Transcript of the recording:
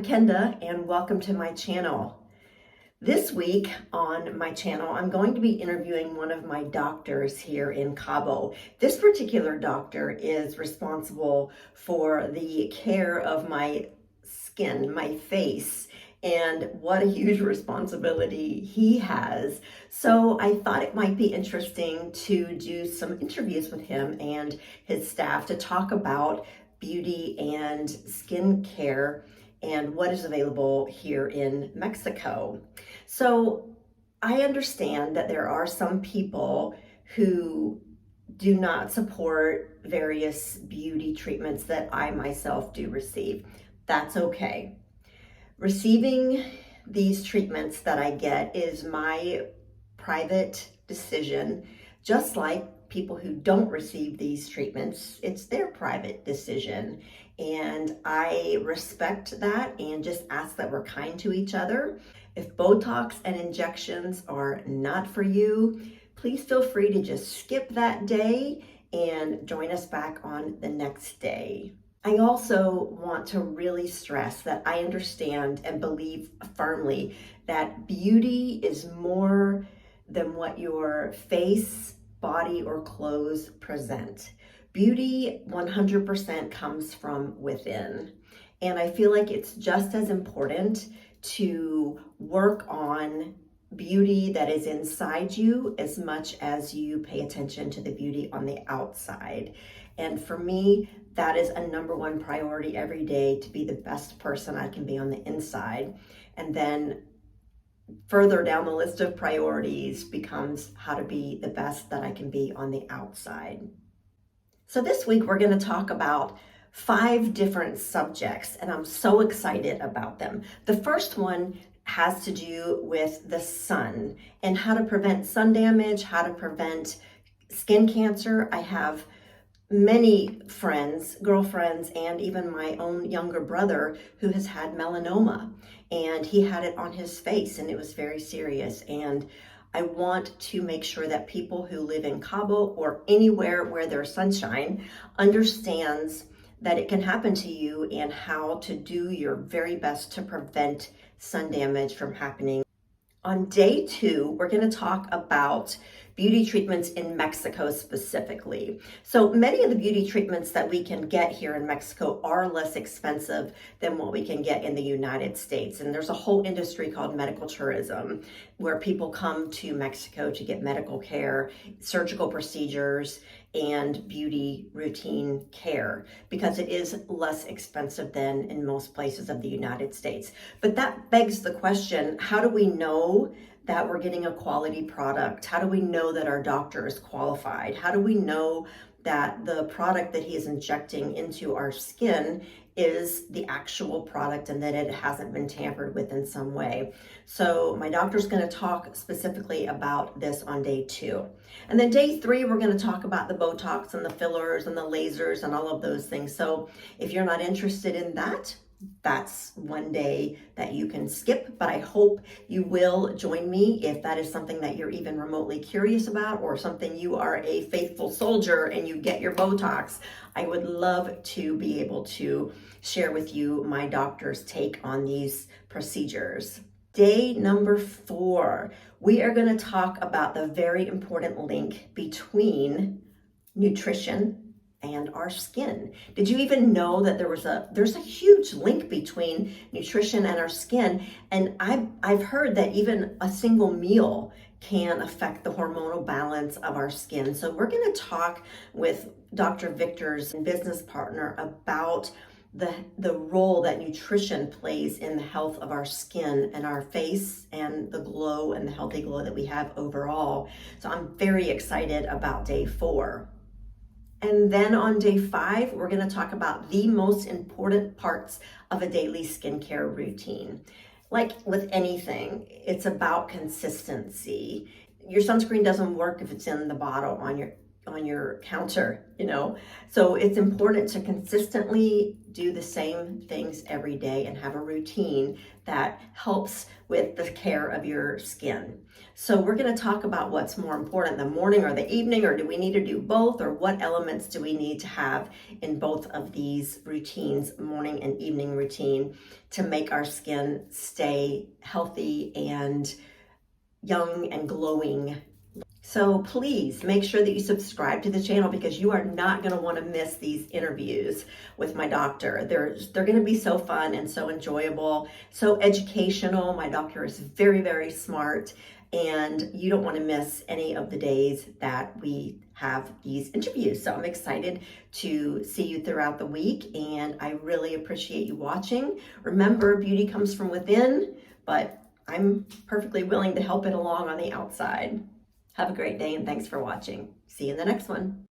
Kenda, and welcome to my channel. This week on my channel, I'm going to be interviewing one of my doctors here in Cabo. This particular doctor is responsible for the care of my skin, my face, and what a huge responsibility he has. So I thought it might be interesting to do some interviews with him and his staff to talk about beauty and skin care and what is available here in Mexico. So I understand that there are some people who do not support various beauty treatments that I myself do receive. That's okay. Receiving these treatments that I get is my private decision, just like people who don't receive these treatments, it's their private decision. And I respect that and just ask that we're kind to each other. If Botox and injections are not for you, please feel free to just skip that day and join us back on the next day. I also want to really stress that I understand and believe firmly that beauty is more than what your face, body, or clothes present. Beauty 100% comes from within. And I feel like it's just as important to work on beauty that is inside you as much as you pay attention to the beauty on the outside. And for me, that is a number one priority every day, to be the best person I can be on the inside. And then further down the list of priorities becomes how to be the best that I can be on the outside. So this week we're going to talk about 5 different subjects, and I'm so excited about them. The first one has to do with the sun and how to prevent sun damage, how to prevent skin cancer. I have many friends, girlfriends, and even my own younger brother who has had melanoma, and he had it on his face and it was very serious. And I want to make sure that people who live in Cabo or anywhere where there's sunshine understands that it can happen to you and how to do your very best to prevent sun damage from happening. On day 2, we're going to talk about beauty treatments in Mexico specifically. So many of the beauty treatments that we can get here in Mexico are less expensive than what we can get in the United States. And there's a whole industry called medical tourism where people come to Mexico to get medical care, surgical procedures, and beauty routine care because it is less expensive than in most places of the United States. But that begs the question, how do we know that we're getting a quality product? How do we know that our doctor is qualified? How do we know that the product that he is injecting into our skin is the actual product and that it hasn't been tampered with in some way? So my doctor's going to talk specifically about this on day 2. And then day 3, we're going to talk about the Botox and the fillers and the lasers and all of those things. So if you're not interested in that, that's one day that you can skip, but I hope you will join me if that is something that you're even remotely curious about or something you are a faithful soldier and you get your Botox. I would love to be able to share with you my doctor's take on these procedures. Day number 4, we are going to talk about the very important link between nutrition and our skin. Did you even know that there's a huge link between nutrition and our skin? And I've heard that even a single meal can affect the hormonal balance of our skin. So we're going to talk with Dr. Victor's business partner about the role that nutrition plays in the health of our skin and our face and the glow and the healthy glow that we have overall. So I'm very excited about day 4. And then on day 5, we're going to talk about the most important parts of a daily skincare routine. Like with anything, it's about consistency. Your sunscreen doesn't work if it's in the bottle on your counter, So it's important to consistently do the same things every day and have a routine that helps with the care of your skin. So we're going to talk about what's more important, the morning or the evening, or do we need to do both, or what elements do we need to have in both of these routines, morning and evening routine, to make our skin stay healthy and young and glowing. So please make sure that you subscribe to the channel, because you are not going to want to miss these interviews with my doctor. They're going to be so fun and so enjoyable, so educational. My doctor is very, very smart, and you don't want to miss any of the days that we have these interviews. So I'm excited to see you throughout the week, and I really appreciate you watching. Remember, beauty comes from within, but I'm perfectly willing to help it along on the outside. Have a great day, and thanks for watching. See you in the next one.